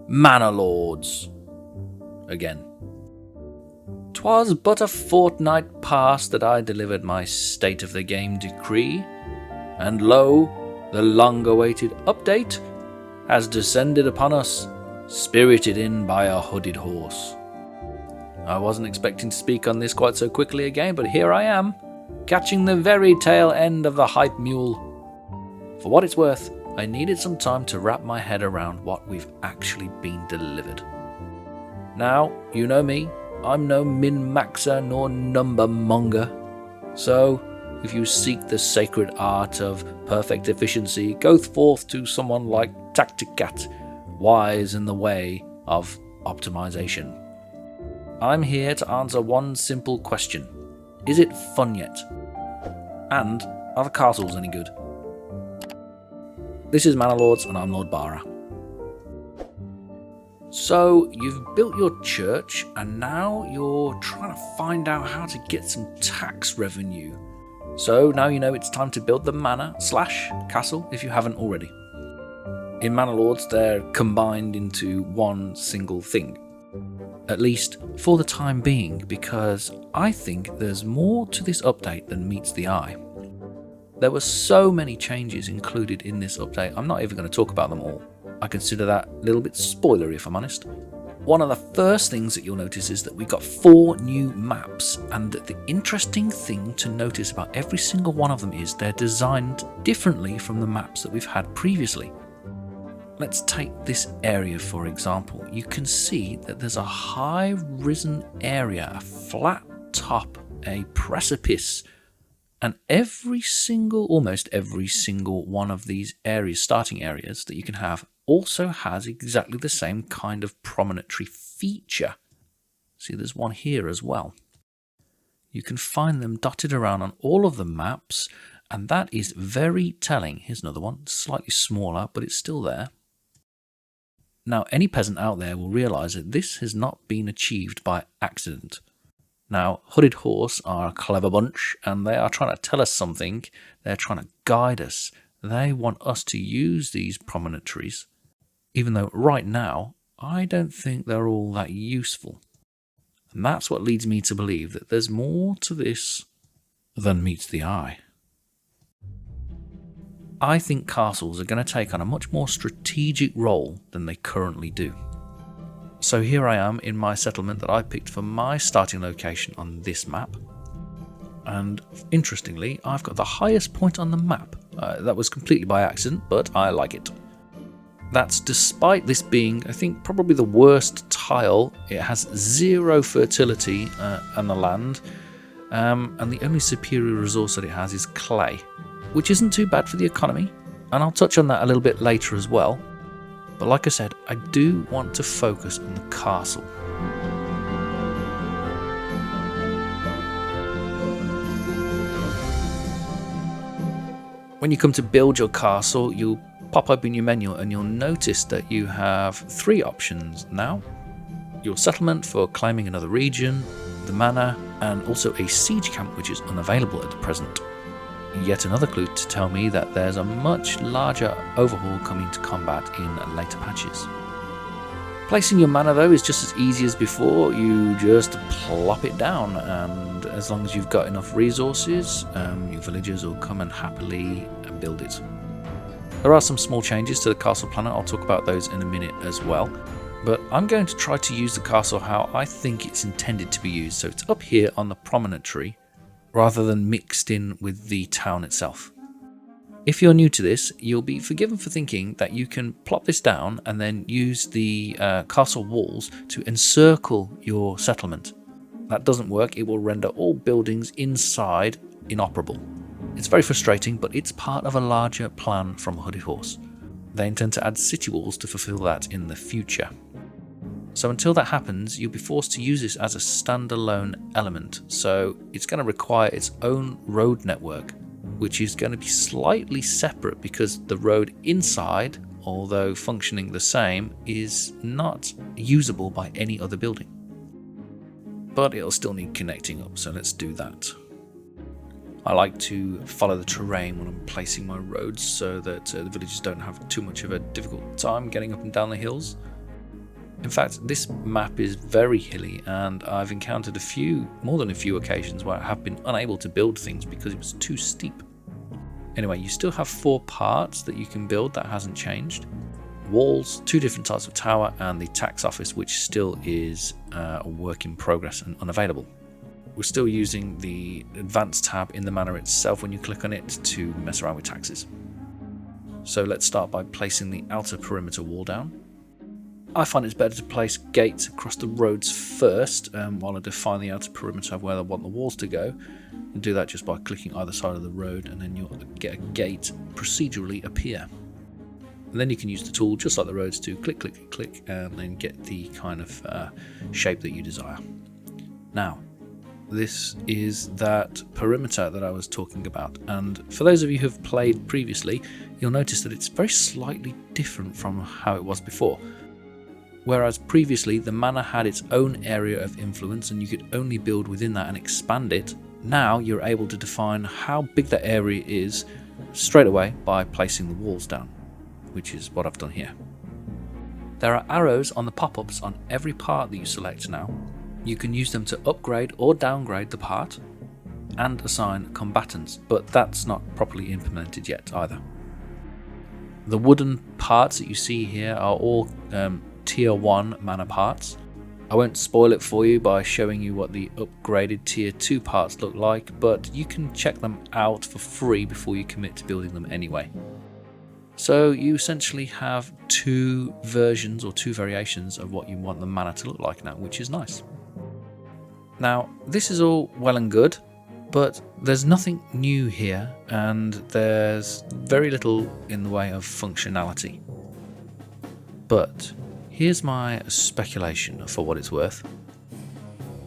Manor Lords. Again. 'Twas but a fortnight past that I delivered my state of the game decree, and lo, the long-awaited update has descended upon us, spirited in by a hooded horse. I wasn't expecting to speak on this quite so quickly again, but here I am, catching the very tail end of the hype mule. For what it's worth, I needed some time to wrap my head around what we've actually been delivered. Now, you know me, I'm no min-maxer nor number monger, so if you seek the sacred art of perfect efficiency, go forth to someone like Tacticat, wise in the way of optimization. I'm here to answer one simple question. Is it fun yet? And are the castles any good? This is Manor Lords and I'm Lord Bara. So, you've built your church and now you're trying to find out how to get some tax revenue. So now you know it's time to build the manor/castle if you haven't already. In Manor Lords, they're combined into one single thing. At least for the time being, because I think there's more to this update than meets the eye. There were so many changes included in this update, I'm not even going to talk about them all. I consider that a little bit spoilery if I'm honest. One of the first things that you'll notice is that we got 4 new maps, and the interesting thing to notice about every single one of them is they're designed differently from the maps that we've had previously. Let's take this area for example. You can see that there's a high risen area, a flat top, a precipice, and almost every single one of these areas, starting areas that you can have, also has exactly the same kind of promontory feature. See, there's one here as well. You can find them dotted around on all of the maps, and that is very telling. Here's another one, slightly smaller, but it's still there. Now, any peasant out there will realise that this has not been achieved by accident. Now, Hooded Horse are a clever bunch, and they are trying to tell us something. They're trying to guide us. They want us to use these promontories, even though right now, I don't think they're all that useful. And that's what leads me to believe that there's more to this than meets the eye. I think castles are going to take on a much more strategic role than they currently do. So here I am in my settlement that I picked for my starting location on this map. And interestingly, I've got the highest point on the map. That was completely by accident, but I like it. That's despite this being, I think, probably the worst tile. It has 0 fertility on the land, and the only superior resource that it has is clay, which isn't too bad for the economy, and I'll touch on that a little bit later as well. But like I said, I do want to focus on the castle. When you come to build your castle, you'll pop up in your menu and you'll notice that you have 3 options now. Your settlement for claiming another region, the manor, and also a siege camp which is unavailable at the present. Yet another clue to tell me that there's a much larger overhaul coming to combat in later patches. Placing your manor though is just as easy as before. You just plop it down, and as long as you've got enough resources, your villagers will come and happily build it. There are some small changes to the castle planner, I'll talk about those in a minute as well. But I'm going to try to use the castle how I think it's intended to be used, so it's up here on the promontory, rather than mixed in with the town itself. If you're new to this, you'll be forgiven for thinking that you can plop this down and then use the castle walls to encircle your settlement. That doesn't work, it will render all buildings inside inoperable. It's very frustrating, but it's part of a larger plan from Hooded Horse. They intend to add city walls to fulfill that in the future. So until that happens, you'll be forced to use this as a standalone element, so it's going to require its own road network, which is going to be slightly separate because the road inside, although functioning the same, is not usable by any other building. But it'll still need connecting up, so let's do that. I like to follow the terrain when I'm placing my roads so that the villagers don't have too much of a difficult time getting up and down the hills. In fact, this map is very hilly, and I've encountered more than a few occasions where I have been unable to build things because it was too steep. Anyway, you still have 4 parts that you can build, that hasn't changed. Walls, 2 different types of tower, and the tax office, which still is a work in progress and unavailable. We're still using the advanced tab in the manor itself when you click on it to mess around with taxes. So let's start by placing the outer perimeter wall down. I find it's better to place gates across the roads first while I define the outer perimeter of where I want the walls to go, and do that just by clicking either side of the road, and then you'll get a gate procedurally appear. And then you can use the tool just like the roads to click, click, click, and then get the kind of shape that you desire. Now, this is that perimeter that I was talking about, and for those of you who have played previously, you'll notice that it's very slightly different from how it was before. Whereas previously the manor had its own area of influence and you could only build within that and expand it, now you're able to define how big that area is straight away by placing the walls down, which is what I've done here. There are arrows on the pop-ups on every part that you select now. You can use them to upgrade or downgrade the part and assign combatants, but that's not properly implemented yet either. The wooden parts that you see here are all Tier 1 manor parts. I won't spoil it for you by showing you what the upgraded Tier 2 parts look like, but you can check them out for free before you commit to building them anyway. So you essentially have 2 versions or 2 variations of what you want the manor to look like now, which is nice. Now, this is all well and good, but there's nothing new here, and there's very little in the way of functionality. But here's my speculation for what it's worth.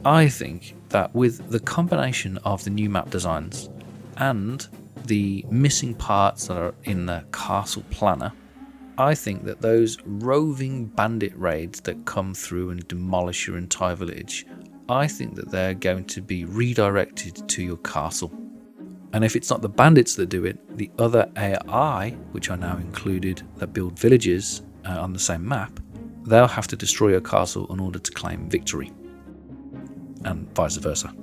I think that with the combination of the new map designs and the missing parts that are in the castle planner, I think that those roving bandit raids that come through and demolish your entire village, I think that they're going to be redirected to your castle. And if it's not the bandits that do it, the other AI, which are now included, that build villages on the same map, they'll have to destroy your castle in order to claim victory, and vice versa.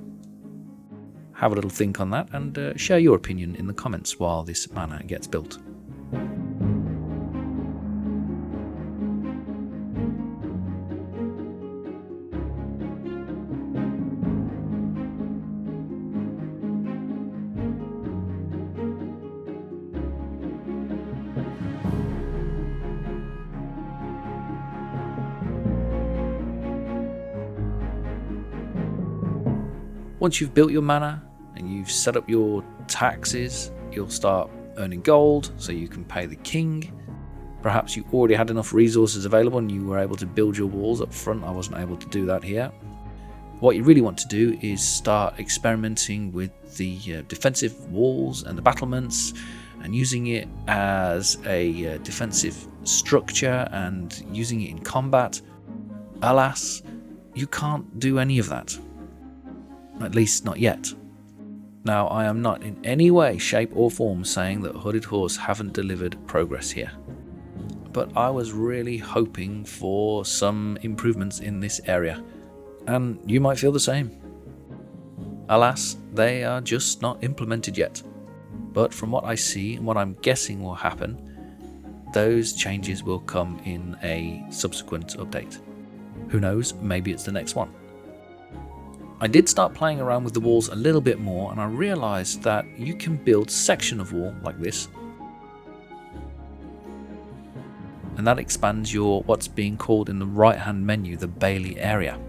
Have a little think on that and share your opinion in the comments while this manor gets built. Once you've built your manor and you've set up your taxes, you'll start earning gold so you can pay the king. Perhaps you already had enough resources available and you were able to build your walls up front. I wasn't able to do that here. What you really want to do is start experimenting with the defensive walls and the battlements and using it as a defensive structure and using it in combat. Alas, you can't do any of that. At least not yet. Now, I am not in any way, shape or form saying that Hooded Horse haven't delivered progress here, but I was really hoping for some improvements in this area, and you might feel the same. Alas, they are just not implemented yet, but from what I see and what I'm guessing will happen, those changes will come in a subsequent update. Who knows, maybe it's the next one. I did start playing around with the walls a little bit more, and I realised that you can build section of wall like this, and that expands your what's being called in the right hand menu the Bailey area.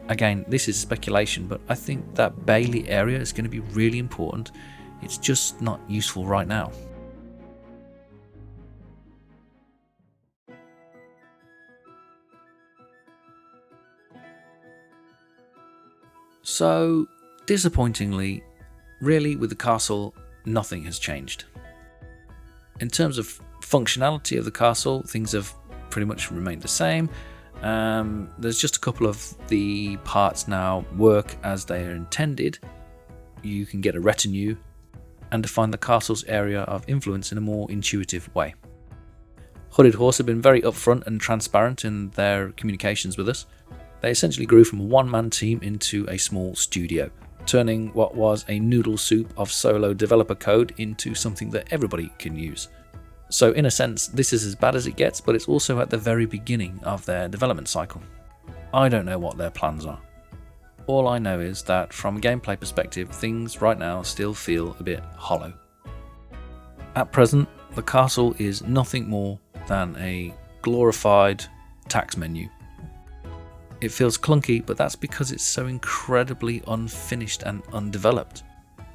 Again, this is speculation, but I think that Bailey area is going to be really important. It's just not useful right now. So, disappointingly, really with the castle, nothing has changed. In terms of functionality of the castle, things have pretty much remained the same. There's just a couple of the parts now work as they are intended. You can get a retinue and define the castle's area of influence in a more intuitive way. Hooded Horse have been very upfront and transparent in their communications with us. They essentially grew from a one-man team into a small studio, turning what was a noodle soup of solo developer code into something that everybody can use. So in a sense, this is as bad as it gets, but it's also at the very beginning of their development cycle. I don't know what their plans are. All I know is that from a gameplay perspective, things right now still feel a bit hollow. At present, the castle is nothing more than a glorified tax menu. It feels clunky, but that's because it's so incredibly unfinished and undeveloped.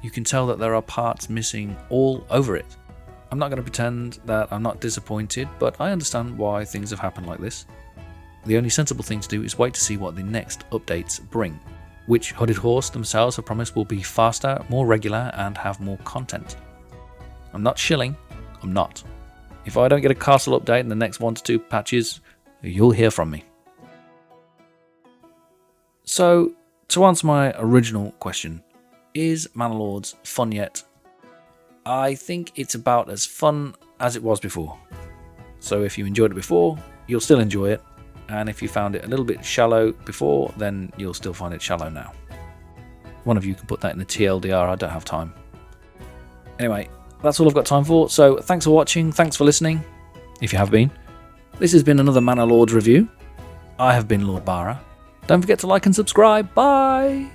You can tell that there are parts missing all over it. I'm not going to pretend that I'm not disappointed, but I understand why things have happened like this. The only sensible thing to do is wait to see what the next updates bring, which Hooded Horse themselves have promised will be faster, more regular, and have more content. I'm not shilling, I'm not. If I don't get a castle update in the next 1 to 2 patches, you'll hear from me. So, to answer my original question, is Manor Lords fun yet? I think it's about as fun as it was before. So if you enjoyed it before, you'll still enjoy it. And if you found it a little bit shallow before, then you'll still find it shallow now. One of you can put that in the TLDR, I don't have time. Anyway, that's all I've got time for, so thanks for watching, thanks for listening, if you have been. This has been another Manor Lords review. I have been Lord Bara. Don't forget to like and subscribe, bye!